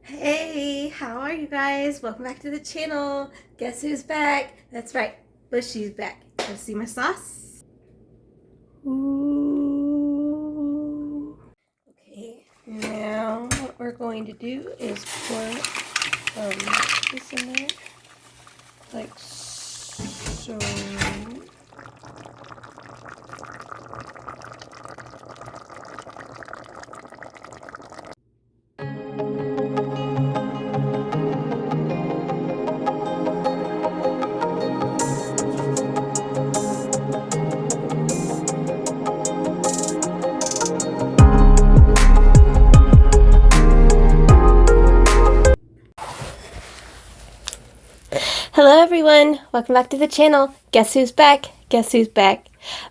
Hey, how are you guys? Welcome back to the channel. Guess who's back? That's right, Bushey's back. Want to see my sauce? Ooh. Okay, now what we're going to do is put this in there, like so. Hello everyone, welcome back to the channel. Guess who's back? Guess who's back?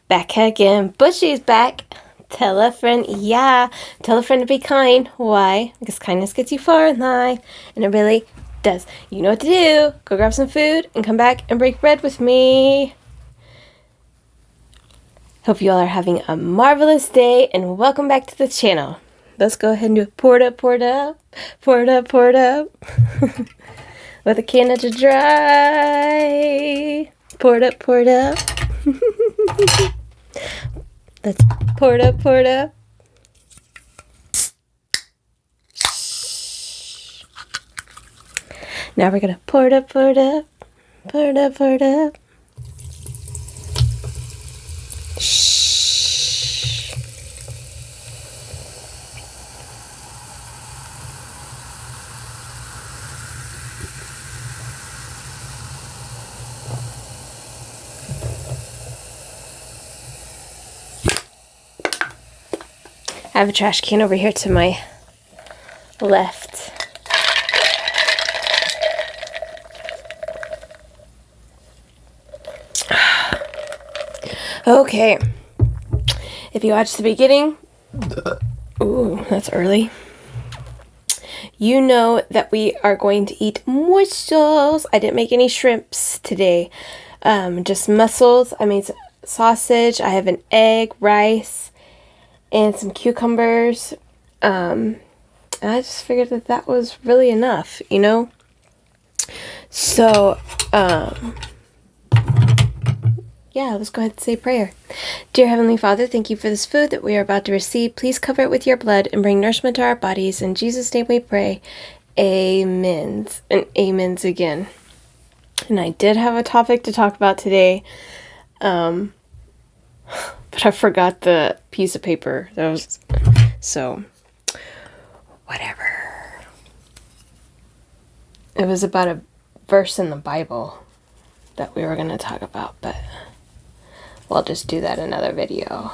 Back again. Bushey's back. Tell a friend, yeah. Tell a friend to be kind. Why? Because kindness gets you far in life. And it really does. You know what to do. Go grab some food and come back and break bread with me. Hope you all are having a marvelous day and welcome back to the channel. Let's go ahead and do pour it up, pour it up, pour it up, pour it up. With a can to dry. Pour it up, pour it up. Let's pour it up, pour it up. Now we're gonna pour it up, pour it up. Pour it up, pour it up. Shh. I have a trash can over here to my left. Okay. If you watched the beginning, ooh, that's early. You know that we are going to eat Mussels. I didn't make any shrimps today. Just mussels. I made sausage. I have an egg, rice, and some cucumbers. And I just figured that was really enough, you know? So, yeah, let's go ahead and say prayer. Dear Heavenly Father, thank you for this food that we are about to receive. Please cover it with your blood and bring nourishment to our bodies. In Jesus' name we pray. Amen. And amens again. And I did have a topic to talk about today. But I forgot the piece of paper. So, whatever. It was about a verse in the Bible that we were going to talk about, but we'll just do that in another video.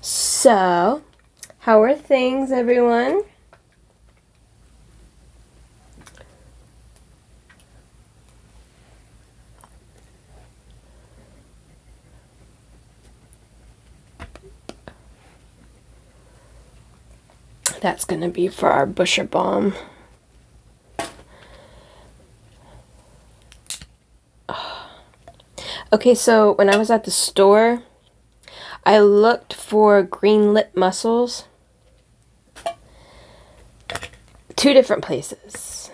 So, how are things, everyone? That's going to be for our Bushey bomb. Okay, so when I was at the store, I looked for green lip mussels. 2 different places.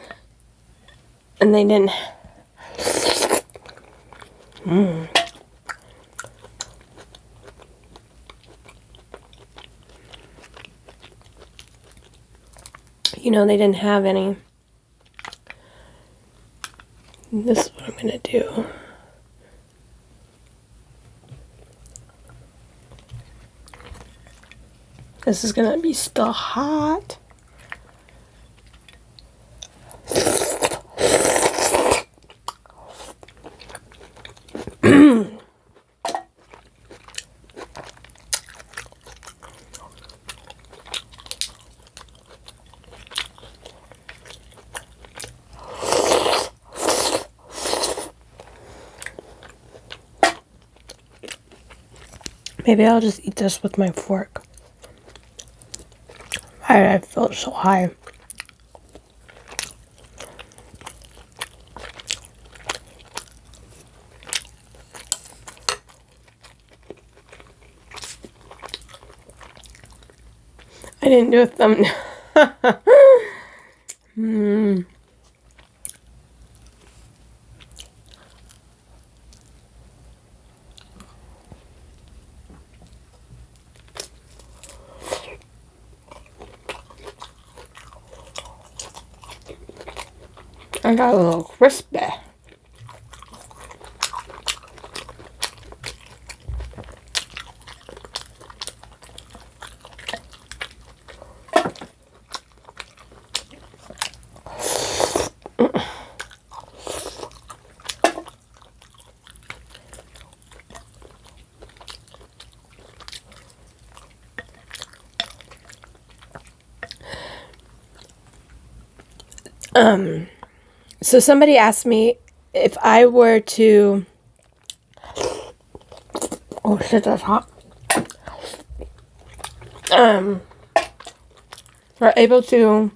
And they didn't... You know, they didn't have any. This is what I'm going to do. This is going to be still hot. Maybe I'll just eat this with my fork. I felt so high. I didn't do a thumbnail. Hmm. I got a little crispy. So somebody asked me if I were to, oh shit, that's hot. Were able to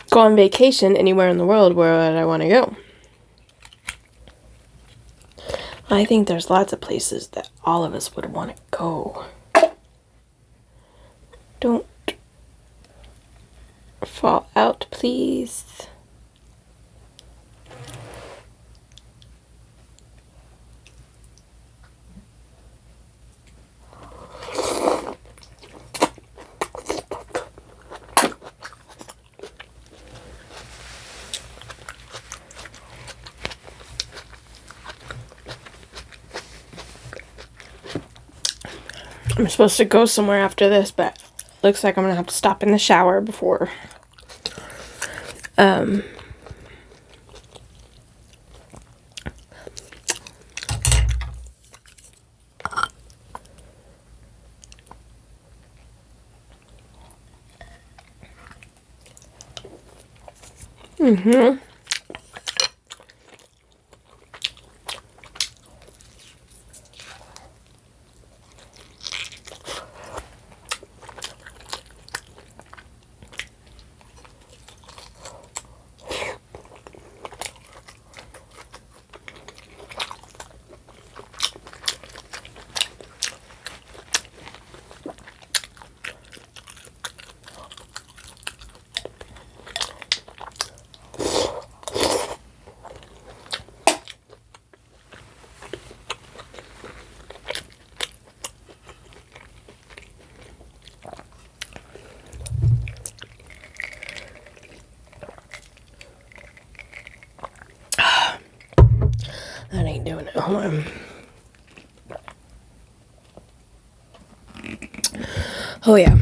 go on vacation anywhere in the world, where would I want to go? I think there's lots of places that all of us would want to go. Don't fall out, please. I'm supposed to go somewhere after this, but looks like I'm gonna have to stop in the shower before. That ain't doing it. Hold on. Oh yeah,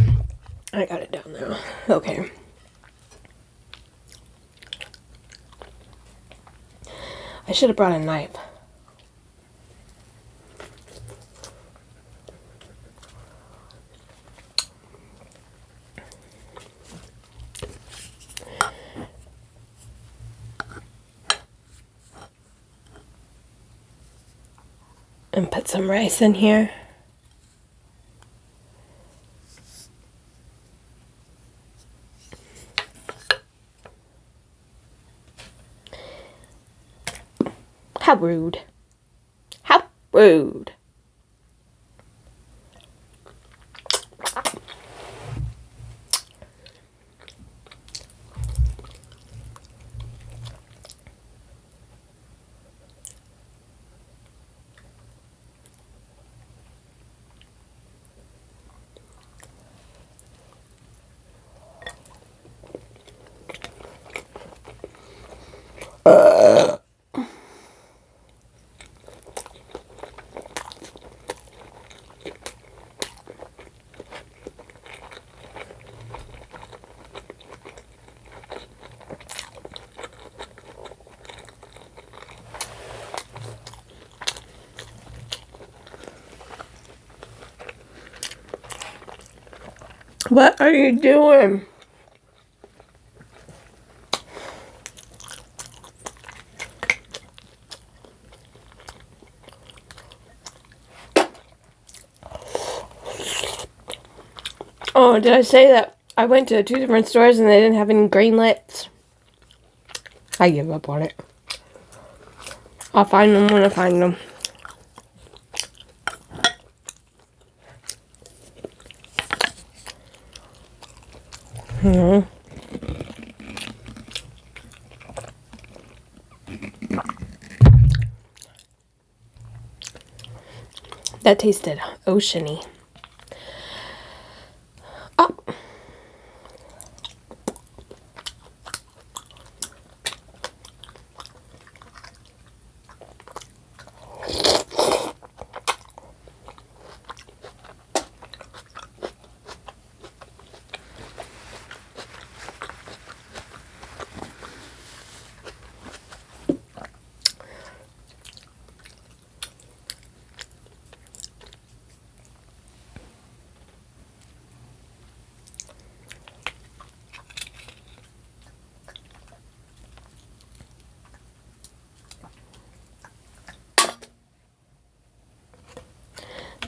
I got it down now. Okay. I should have brought a knife. And put some rice in here. How rude. How rude. What are you doing? Oh, did I say that I went to 2 different stores and they didn't have any green lights? I give up on it. I'll find them when I find them. Mm-hmm. That tasted oceany. Oh.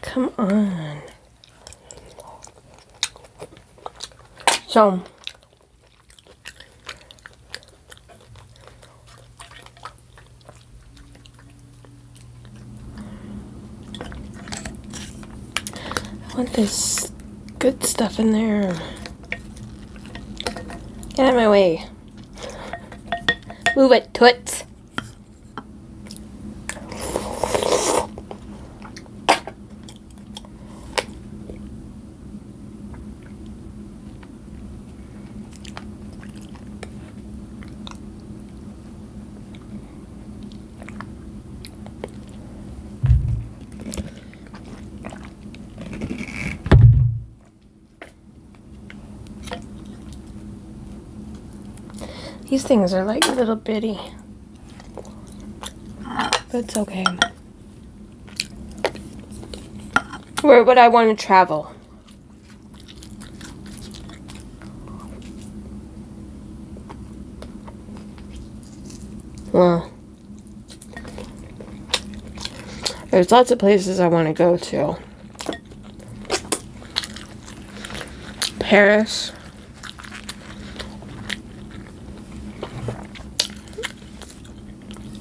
Come on. So, I want this good stuff in there. Get out of my way. Move it, toots. These things are like little bitty, but it's okay. Where would I want to travel? Well, there's lots of places I want to go to. Paris.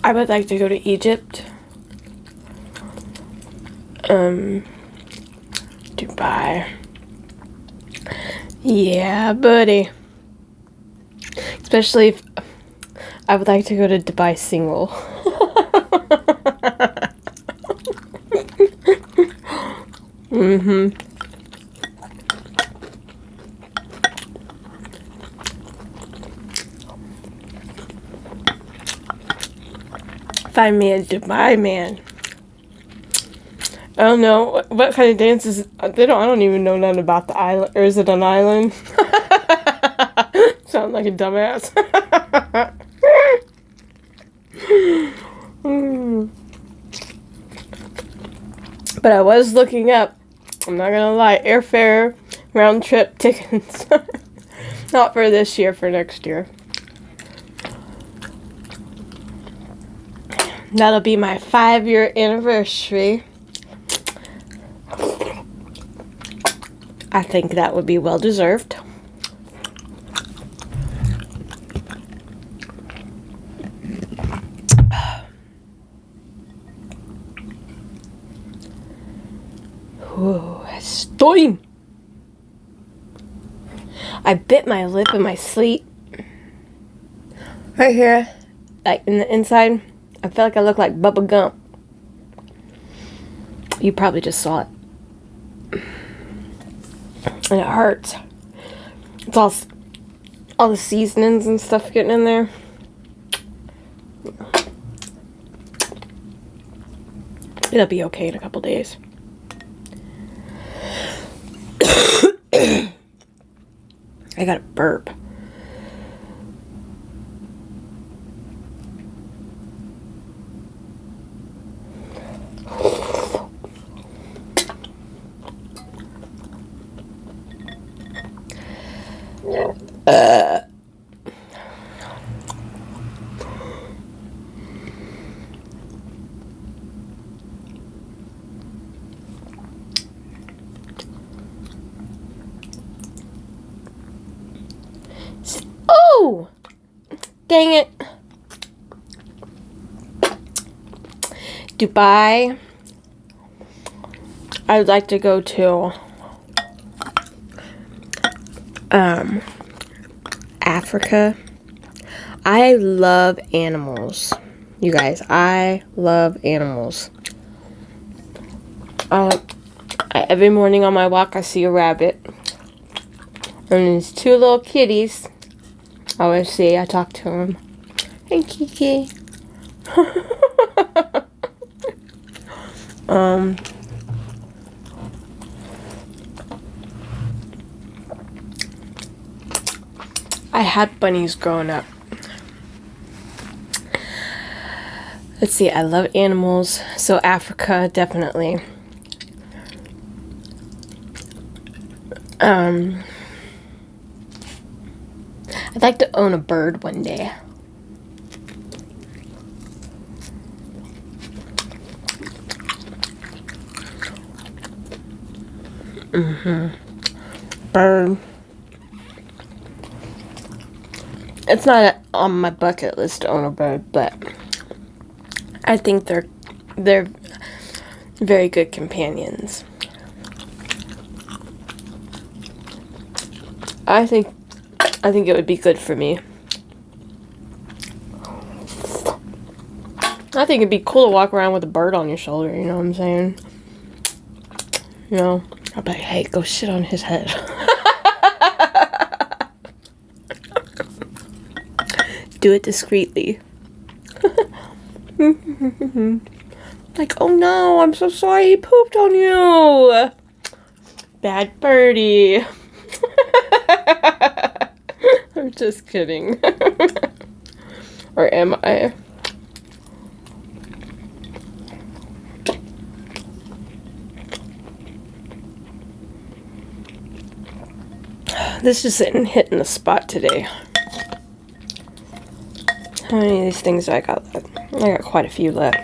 I would like to go to Egypt. Dubai. Yeah, buddy. Especially if I would like to go to Dubai single. Mm-hmm. Find me a Dubai man. I don't know what kind of dances. I don't even know nothing about the island. Or is it an island? Sound like a dumbass. But I was looking up. I'm not gonna lie. Airfare round trip tickets. Not for this year. For next year. That'll be my 5-year anniversary. I think that would be well deserved. Ooh, estoy. I bit my lip in my sleep. Right here. Like in the inside. I feel like I look like Bubba Gump. You probably just saw it. And it hurts. It's all the seasonings and stuff getting in there. It'll be okay in a couple days. I got a burp. Oh! Dang it. Dubai. I'd like to go to Africa. I love animals. You guys, I love animals. Every morning on my walk, I see a rabbit. And these two little kitties. I always see, I talk to them. Hey, Kiki. I had bunnies growing up. Let's see, I love animals. So Africa, definitely. I'd like to own a bird one day. Bird. It's not on my bucket list to own a bird, but I think they're very good companions. I think it would be good for me. I think it'd be cool to walk around with a bird on your shoulder, you know what I'm saying? You know, I'd be like, hey, go sit on his head. Do it discreetly. Like, oh no, I'm so sorry he pooped on you. Bad birdie. I'm just kidding. Or am I? This is hitting the spot today. How many of these things do I got left? I got quite a few left.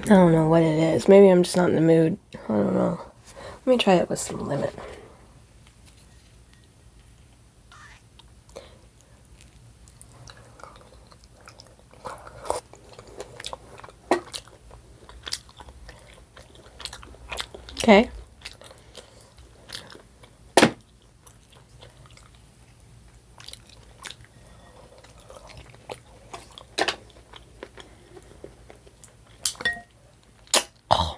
I don't know what it is. Maybe I'm just not in the mood. I don't know. Let me try it with some lemon. Okay. Oh.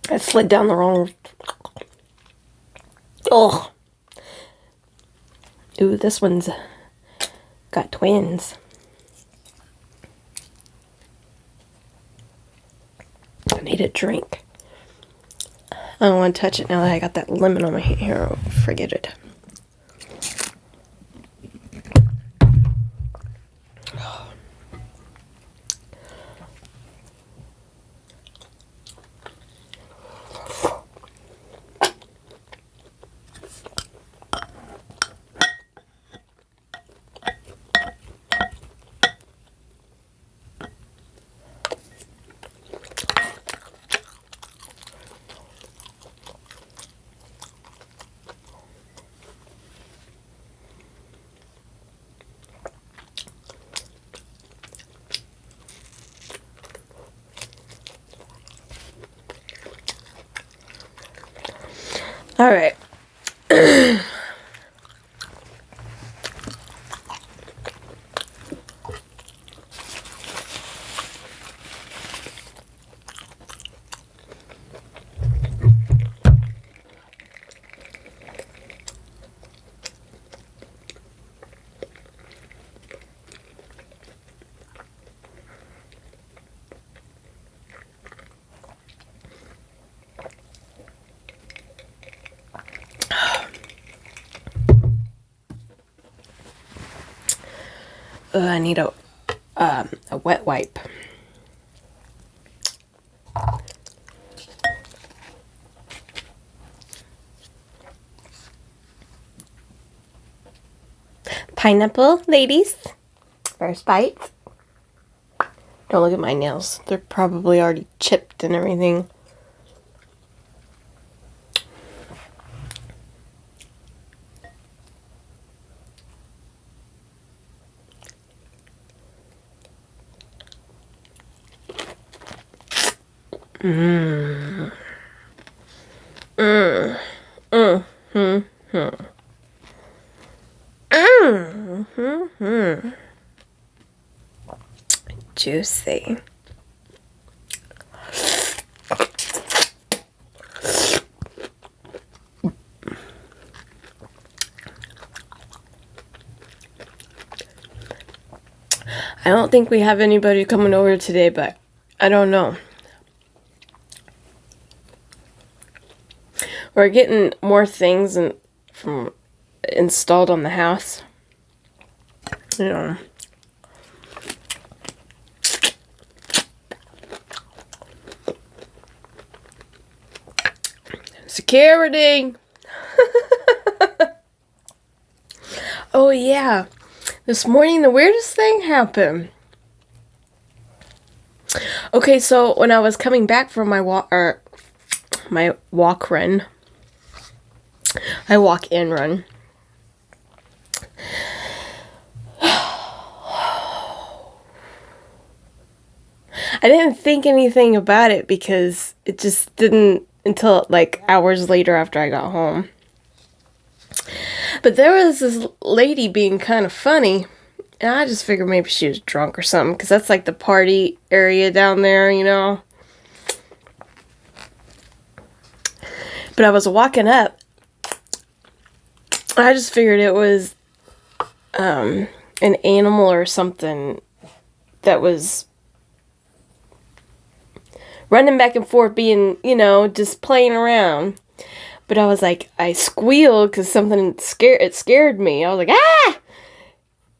I slid down the wrong. Oh. Ooh, this one's got twins. I need a drink. I don't want to touch it now that I got that lemon on my hair. Forget it. All right. I need a wet wipe. Pineapple, ladies. First bite. Don't look at my nails. They're probably already chipped and everything. Mmm. Mm. Mm. Mm. Mm. Mm. Mm. Mm. Juicy. I don't think we have anybody coming over today, but I don't know. We're getting more things from installed on the house. You know. Security. Oh yeah. This morning the weirdest thing happened. Okay, so when I was coming back from my walk run. I walk in run. I didn't think anything about it because it just didn't until like hours later after I got home. But there was this lady being kind of funny, and I just figured maybe she was drunk or something, because that's like the party area down there, you know. But I was walking up, I just figured it was an animal or something that was running back and forth, being, you know, just playing around. But I was like, I squealed because something scared me. I was like, ah!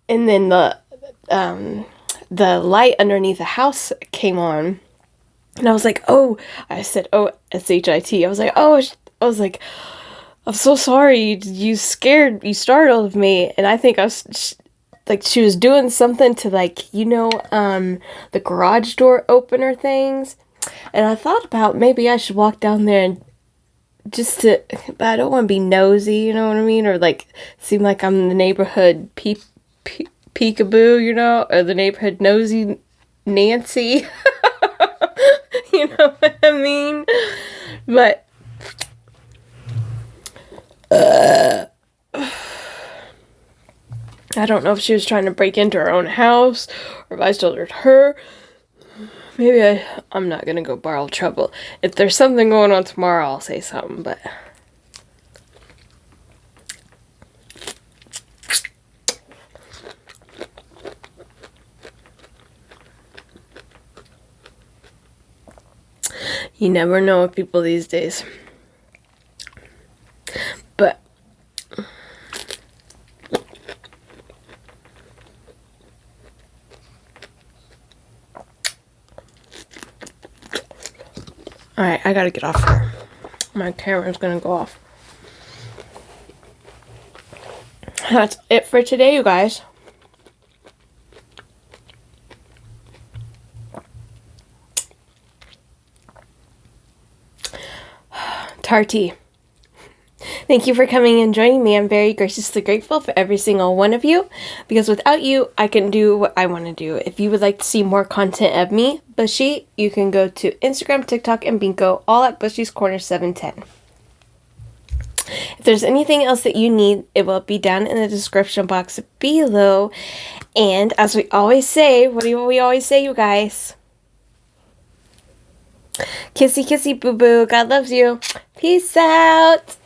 And then the light underneath the house came on. And I was like, oh, I said, oh, S-H-I-T. I was like, oh, I'm so sorry. You startled me. And I think I was, like, she was doing something to, like, you know, the garage door opener things. And I thought about maybe I should walk down there and but I don't want to be nosy, you know what I mean? Or, like, seem like I'm the neighborhood peekaboo, you know? Or the neighborhood nosy Nancy. You know what I mean? But I don't know if she was trying to break into her own house or if I startled her. Maybe I'm not gonna go borrow trouble. If there's something going on tomorrow, I'll say something, but you never know with people these days. But alright, I gotta get off here. My camera's gonna go off. That's it for today, you guys. Tarty. Thank you for coming and joining me. I'm very graciously grateful for every single one of you, because without you, I can do what I want to do. If you would like to see more content of me, Bushey, you can go to Instagram, TikTok, and Bigo, all at Bushey's Corner 710. If there's anything else that you need, it will be down in the description box below. And as we always say, what do we always say, you guys? Kissy, kissy, boo-boo. God loves you. Peace out.